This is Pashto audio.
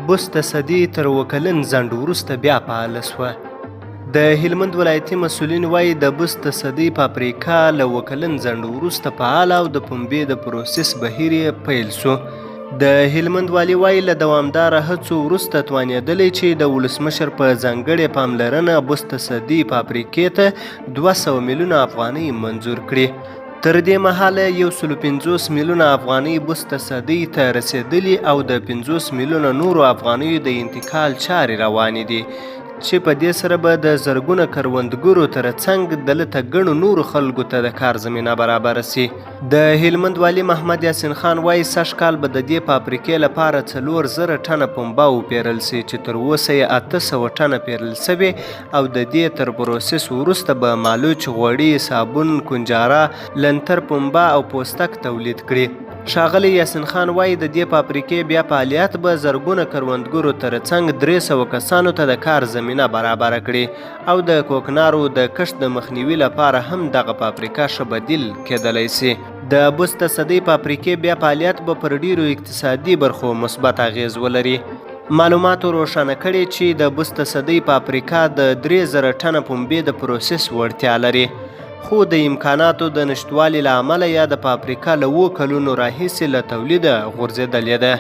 بست صدۍ تر 7 کلن ځنډ وروسته بیا فعاله شوه. د هلمند ولایتي مسؤلین وایي د بست صدۍ فابریکه له 7 کلن ځنډ وروسته فعاله او د پنبې د پروسس بهیر یې پیل شو. د هلمند والي وایي له دوامداره هڅو وروسته توانېدلی چې د ولسمشر په ځانګړې پاملرنه بست صدۍ فابریکې ته 200 میلیونه افغانۍ منظور کړي. تر دې مهاله 150 میلیونه افغانۍ بست صدۍ ته رسېدلي او د 50 میلیونه نورو افغانیو د انتقال چارې روانې دي چې په دې سره به د زرګونه کروندګرو ترڅنګ دلته ګڼو نورو خلکو ته د کار زمینه برابره سي. د هلمند والي محمد یاسین خان وایي سږ کال به د دې فابریکې لپاره 4000 ټنه پنبه وپېرل سي چې تر اوسه یې 800 ټنه پېرل سوي او د دې تر پروسس وروسته به مالوچ، غوړي، صابون، کنجاره، لنتر، پنبه او پوستک تولید کړي. ښاغلی یاسین خان وایي د دې فابریکې بیا فعالیت به زرګونه کروندګرو ترڅنګ 300 کسانو ته د کار زمینه برابره کړي او د کوکنارو د کښت د مخنیوي لپاره هم دغه فابریکه ښه بدیل کېدلی سي. د بست صدۍ فابریکې بیا فعالیت به پر ډیرو اقتصادي برخو مثبت اغیز ولري. معلوماتو روښانه کړي چې د بست صدۍ فابریکه د 3000 ټنه پنبې د پروسس وړتیا لري، خو د امکاناتو د نشتوالي له امله یا د فابریکه له 7 کلونو راهیسې له تولیده غورځېدلې ده.